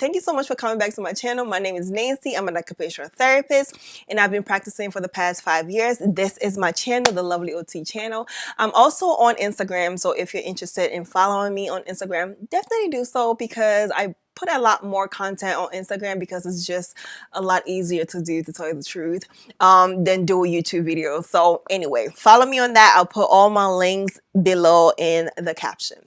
Thank you so much for coming back to my channel. My name is Nancy. I'm an occupational therapist and I've been practicing for the past 5 years. This is my channel, the Lovely OT channel. I'm also on Instagram, so if you're interested in following me on Instagram, definitely do so because I put a lot more content on Instagram because it's just a lot easier to do, to tell you the truth, than do a YouTube video. So anyway, follow me on that. I'll put all my links below in the caption.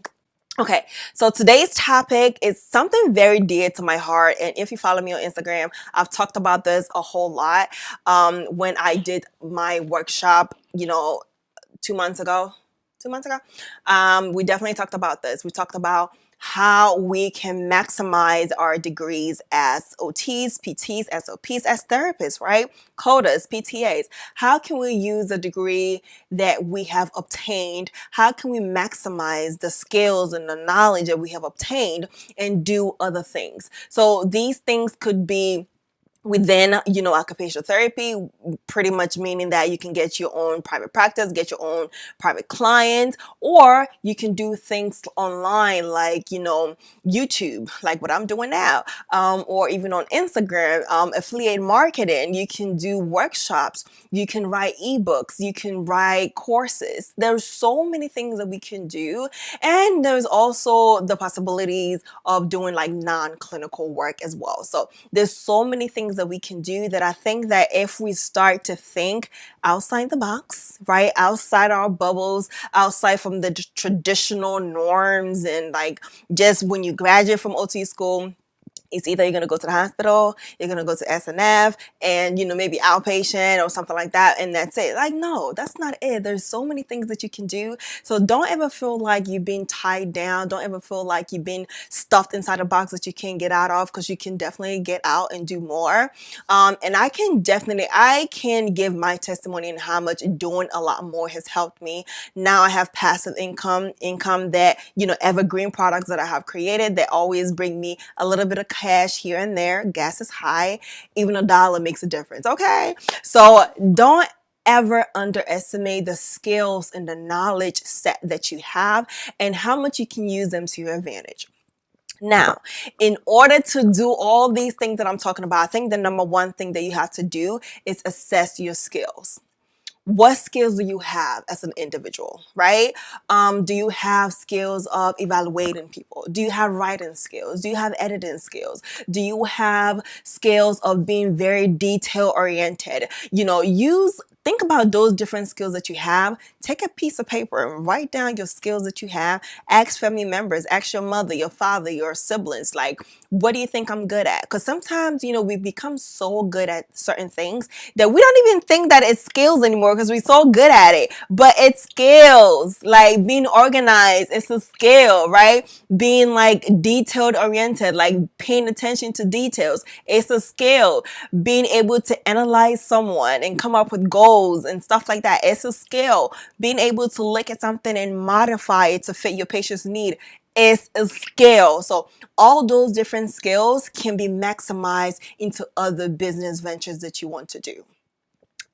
Okay, so today's topic is something very dear to my heart, and if you follow me on Instagram, I've talked about this a whole lot. When I did my workshop, 2 months ago, we definitely talked about this. We talked about how we can maximize our degrees as OTs, PTs, SOPs, as therapists, right? CODAs, PTAs. How can we use a degree that we have obtained? How can we maximize the skills and the knowledge that we have obtained and do other things? So these things could be within, occupational therapy, pretty much meaning that you can get your own private practice, get your own private clients, or you can do things online like, YouTube, like what I'm doing now, or even on Instagram, affiliate marketing. You can do workshops, you can write ebooks, you can write courses. There's so many things that we can do. And there's also the possibilities of doing like non-clinical work as well. So there's so many things that we can do that I think that if we start to think outside the box, right, outside our bubbles, outside from the traditional norms, and like just when you graduate from OT school, it's either you're going to go to the hospital, you're going to go to SNF, and, maybe outpatient or something like that, and that's it. Like, no, that's not it. There's so many things that you can do. So don't ever feel like you've been tied down. Don't ever feel like you've been stuffed inside a box that you can't get out of, because you can definitely get out and do more. And I can give my testimony in how much doing a lot more has helped me. Now I have passive income that, evergreen products that I have created that always bring me a little bit of cash here and there. Gas is high. Even $1 makes a difference. Okay. So don't ever underestimate the skills and the knowledge set that you have and how much you can use them to your advantage. Now, in order to do all these things that I'm talking about, I think the number one thing that you have to do is assess your skills. What skills do you have as an individual, right? Do you have skills of evaluating people? Do you have writing skills? Do you have editing skills? Do you have skills of being very detail oriented? Think about those different skills that you have. Take a piece of paper and write down your skills that you have. Ask family members, ask your mother, your father, your siblings, like, what do you think I'm good at? Because sometimes, we become so good at certain things that we don't even think that it's skills anymore because we're so good at it. But it's skills. Like being organized, it's a skill, right? Being like detailed oriented, like paying attention to details, it's a skill. Being able to analyze someone and come up with goals and stuff like that, it's a skill. Being able to look at something and modify it to fit your patient's need is a skill. So all those different skills can be maximized into other business ventures that you want to do.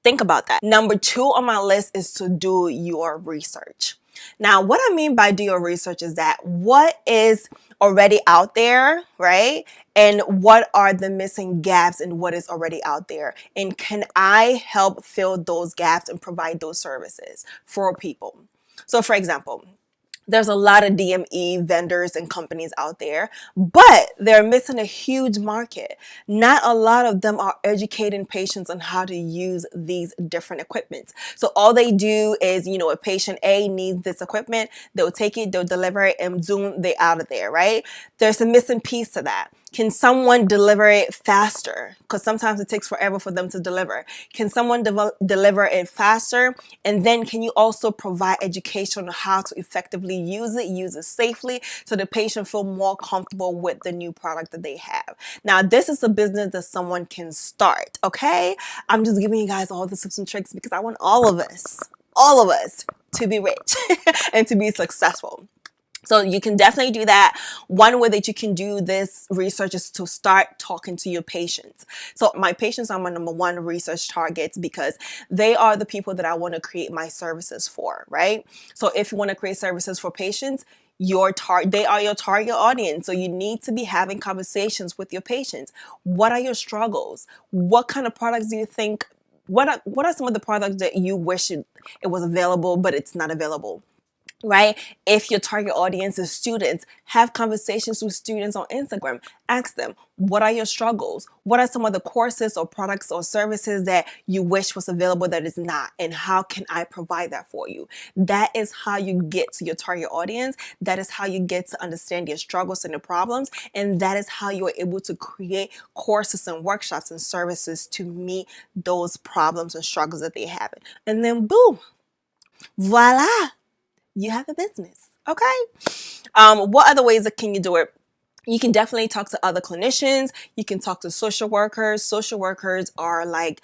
Think about that. Number 2 on my list is to do your research. Now, what I mean by do your research is that what is already out there, right? And what are the missing gaps in what is already out there? And can I help fill those gaps and provide those services for people? So for example, there's a lot of DME vendors and companies out there, but they're missing a huge market. Not a lot of them are educating patients on how to use these different equipments. So all they do is, a patient A needs this equipment, they'll take it, they'll deliver it, and zoom, they're out of there, right? There's a missing piece to that. Can someone deliver it faster? Because sometimes it takes forever for them to deliver. Can someone deliver it faster? And then can you also provide education on how to effectively use it safely, so the patient feel more comfortable with the new product that they have? Now, this is a business that someone can start, okay? I'm just giving you guys all the tips and tricks because I want all of us to be rich and to be successful. So you can definitely do that. One way that you can do this research is to start talking to your patients. So my patients are my number 1 research targets because they are the people that I want to create my services for, right? So if you want to create services for patients, they are your target audience. So you need to be having conversations with your patients. What are your struggles? What kind of products do you think, what are some of the products that you wish it was available, but it's not available? Right? If your target audience is students, have conversations with students on Instagram. Ask them, what are your struggles? What are some of the courses or products or services that you wish was available that is not? And how can I provide that for you? That is how you get to your target audience. That is how you get to understand your struggles and the problems. And that is how you are able to create courses and workshops and services to meet those problems and struggles that they have. And then boom, voila, you have a business. Okay. What other ways that can you do it? You can definitely talk to other clinicians. You can talk to social workers. Social workers are like,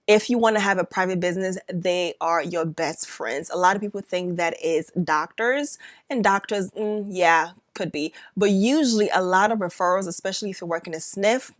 if you want to have a private business, they are your best friends. A lot of people think that is doctors, and doctors, yeah, could be. But usually a lot of referrals, especially if you work in a SNF,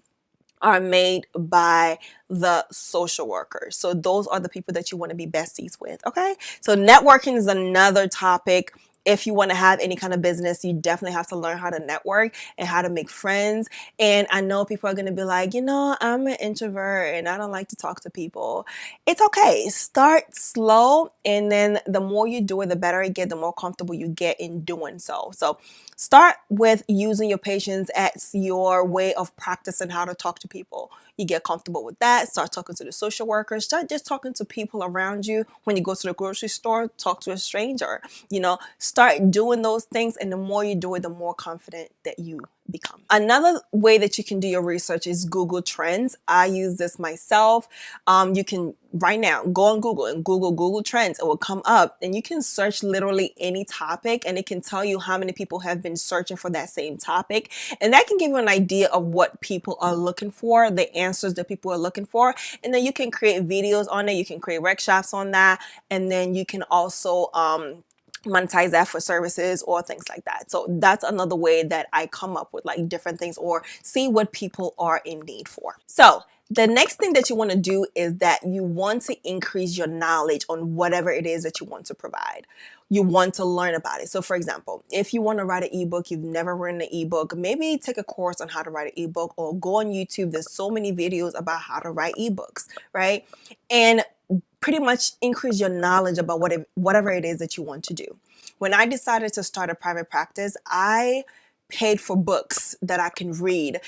are made by the social workers. So those are the people that you want to be besties with, okay? So networking is another topic. If you want to have any kind of business, you definitely have to learn how to network and how to make friends. And I know people are going to be like, I'm an introvert and I don't like to talk to people. It's okay. Start slow, and then the more you do it, the better it gets, the more comfortable you get in doing so. So start with using your patients as your way of practicing how to talk to people. You get comfortable with that. Start talking to the social workers. Start just talking to people around you. When you go to the grocery store, talk to a stranger. Start doing those things, and the more you do it, the more confident that you become. Another way that you can do your research is Google Trends. I use this myself. You can right now go on Google and Google Trends. It will come up, and you can search literally any topic, and it can tell you how many people have been searching for that same topic. And that can give you an idea of what people are looking for, the answers that people are looking for. And then you can create videos on it. You can create workshops on that. And then you can also monetize that for services or things like that. So that's another way that I come up with like different things or see what people are in need for. So the next thing that you want to do is that you want to increase your knowledge on whatever it is that you want to provide. You want to learn about it. So for example, if you want to write an ebook, you've never written an ebook, maybe take a course on how to write an ebook, or go on YouTube. There's so many videos about how to write ebooks, right? And pretty much increase your knowledge about whatever it is that you want to do. When I decided to start a private practice, I paid for books that I can read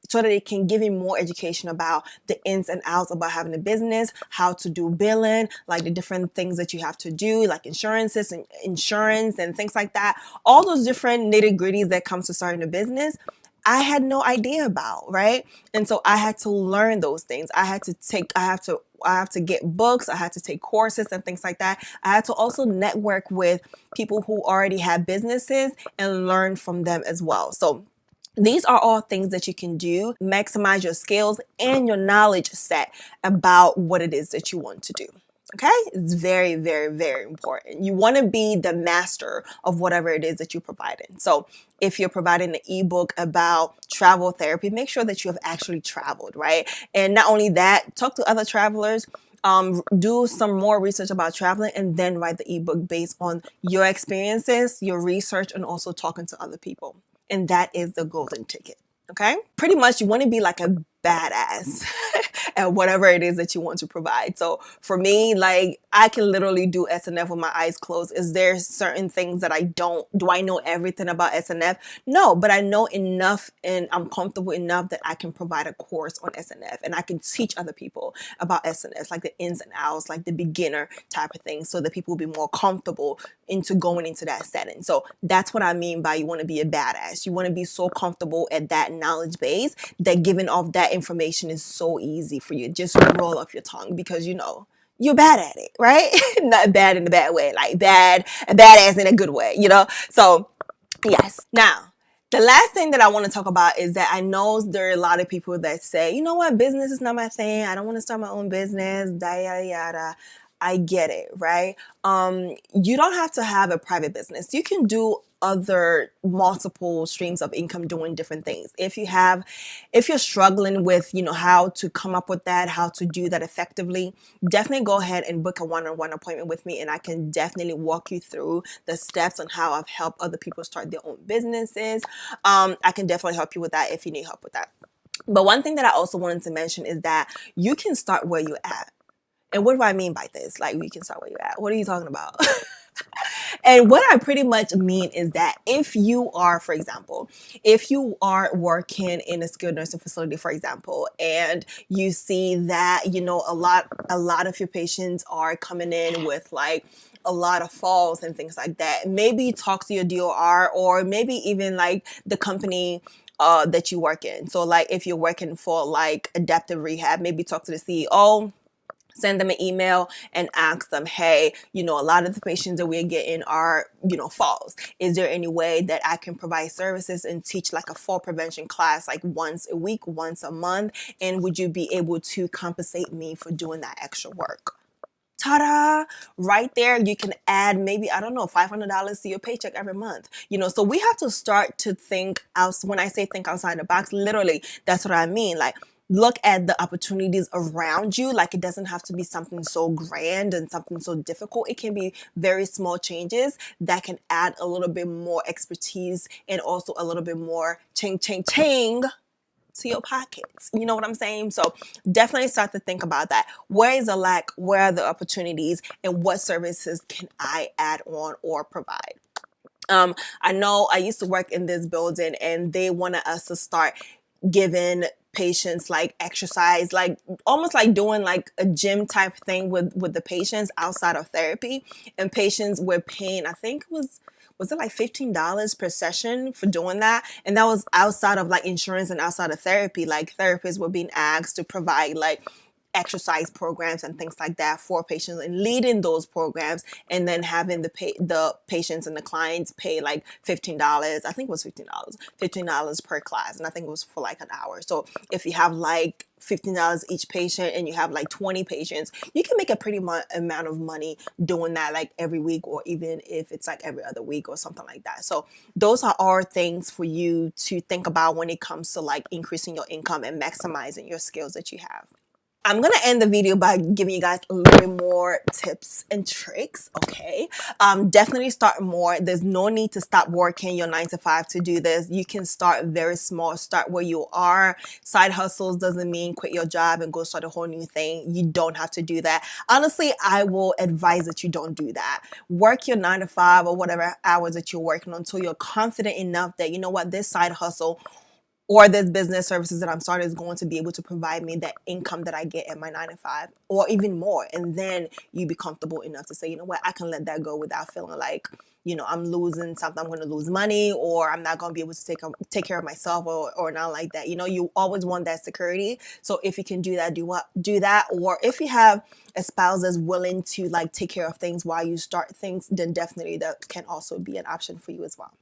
so that it can give me more education about the ins and outs about having a business, how to do billing, like the different things that you have to do, like insurance and things like that. All those different nitty-gritties that comes to starting a business, I had no idea about, right? And so I had to learn those things. I have to get books. I had to take courses and things like that. I had to also network with people who already have businesses and learn from them as well. So these are all things that you can do, maximize your skills and your knowledge set about what it is that you want to do. Okay? It's very, very, very important. You want to be the master of whatever it is that you're providing. So if you're providing an ebook about travel therapy, make sure that you have actually traveled, right? And not only that, talk to other travelers, do some more research about traveling, and then write the ebook based on your experiences, your research, and also talking to other people. And that is the golden ticket. Okay? Pretty much you want to be like a badass at whatever it is that you want to provide. So for me, like I can literally do SNF with my eyes closed. Is there certain things that do I know everything about SNF? No, but I know enough and I'm comfortable enough that I can provide a course on SNF and I can teach other people about SNF, like the ins and outs, like the beginner type of thing, so that people will be more comfortable into going into that setting. So that's what I mean by you want to be a badass. You want to be so comfortable at that knowledge base that giving off that information is so easy for you. Just roll off your tongue because you're bad at it, right? Not bad in a bad way, like a badass in a good way, So yes. Now, the last thing that I want to talk about is that I know there are a lot of people that say, you know what, business is not my thing. I don't want to start my own business, yada, yada. I get it, right? You don't have to have a private business. You can do other multiple streams of income doing different things. If you're struggling with, how to come up with that, how to do that effectively, definitely go ahead and book a one-on-one appointment with me, and I can definitely walk you through the steps on how I've helped other people start their own businesses. I can definitely help you with that if you need help with that. But one thing that I also wanted to mention is that you can start where you're at. And what do I mean by this? Like, you can start where you're at. What are you talking about? And what I pretty much mean is that if you are, for example, if you are working in a skilled nursing facility, for example, and you see that, a lot of your patients are coming in with like a lot of falls and things like that, maybe talk to your DOR, or maybe even like the company that you work in. So like if you're working for like adaptive rehab, maybe talk to the CEO, send them an email and ask them, hey, a lot of the patients that we're getting are, falls. Is there any way that I can provide services and teach like a fall prevention class, like once a week, once a month? And would you be able to compensate me for doing that extra work? Ta-da! Right there, you can add maybe, I don't know, $500 to your paycheck every month. So we have to start to think out. When I say think outside the box, literally, that's what I mean. Like, look at the opportunities around you. Like, it doesn't have to be something so grand and something so difficult. It can be very small changes that can add a little bit more expertise and also a little bit more ching to your pockets. You know what I'm saying? So definitely start to think about that. Where is the lack? Where are the opportunities? And what services can I add on or provide? I know I used to work in this building, and they wanted us to start giving patients like exercise, like almost like doing like a gym type thing with the patients outside of therapy. And patients were paying, I think was it like $15 per session for doing that? And that was outside of like insurance and outside of therapy. Like, therapists were being asked to provide like exercise programs and things like that for patients, and leading those programs, and then having the patients and the clients pay like $15. I think it was $15 per class, and I think it was for like an hour. So if you have like $15 each patient and you have like 20 patients, you can make a pretty amount of money doing that like every week, or even if it's like every other week or something like that. So those are all things for you to think about when it comes to like increasing your income and maximizing your skills that you have. I'm going to end the video by giving you guys a little bit more tips and tricks, okay? Definitely start more. There's no need to stop working your 9 to 5 to do this. You can start very small. Start where you are. Side hustles doesn't mean quit your job and go start a whole new thing. You don't have to do that. Honestly, I will advise that you don't do that. Work your 9 to 5 or whatever hours that you're working until you're confident enough that, you know what, this side hustle or this business services that I'm starting is going to be able to provide me that income that I get at my 9 to 5, or even more. And then you be comfortable enough to say, you know what, I can let that go without feeling like, I'm losing something, I'm going to lose money, or I'm not going to be able to take care of myself, or not like that. You always want that security. So if you can do that, do that. Or if you have a spouse that's willing to like take care of things while you start things, then definitely that can also be an option for you as well.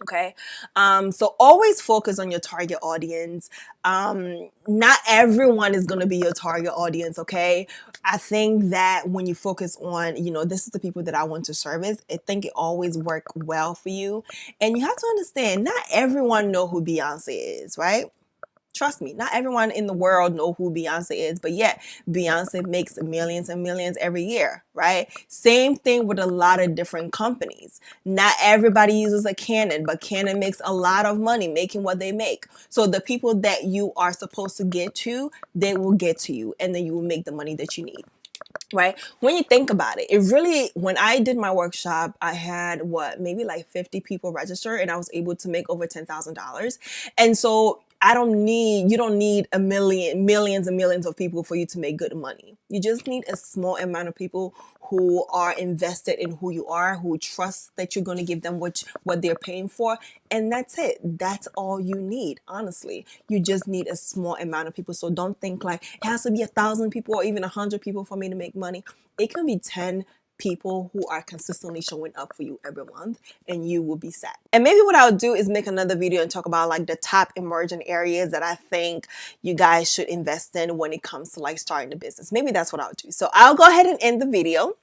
Okay. So always focus on your target audience. Not everyone is going to be your target audience. Okay. I think that when you focus on, this is the people that I want to service, I think it always works well for you. And you have to understand, not everyone know who Beyonce is, right? Trust me, not everyone in the world know who Beyonce is, but yet Beyonce makes millions and millions every year, right? Same thing with a lot of different companies. Not everybody uses a Canon, but Canon makes a lot of money making what they make. So the people that you are supposed to get to, they will get to you, and then you will make the money that you need. Right? When you think about it, when I did my workshop, I had maybe like 50 people register, and I was able to make over $10,000. And so you don't need millions and millions of people for you to make good money. You just need a small amount of people who are invested in who you are, who trust that you're going to give them what they're paying for. And that's it. That's all you need. Honestly, you just need a small amount of people. So don't think like it has to be 1,000 people or even 100 people for me to make money. It can be 10 people who are consistently showing up for you every month, and you will be set. And maybe what I'll do is make another video and talk about like the top emerging areas that I think you guys should invest in when it comes to like starting a business. Maybe that's what I'll do. So I'll go ahead and end the video.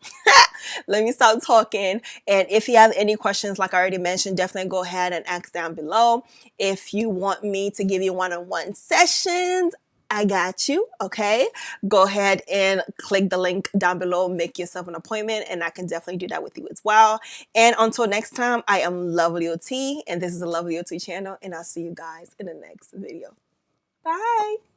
Let me stop talking. And if you have any questions, like I already mentioned, definitely go ahead and ask down below. If you want me to give you one-on-one sessions, I got you, okay? Go ahead and click the link down below, make yourself an appointment, and I can definitely do that with you as well. And until next time, I am Lovely OT, and this is the Lovely OT channel, and I'll see you guys in the next video. Bye!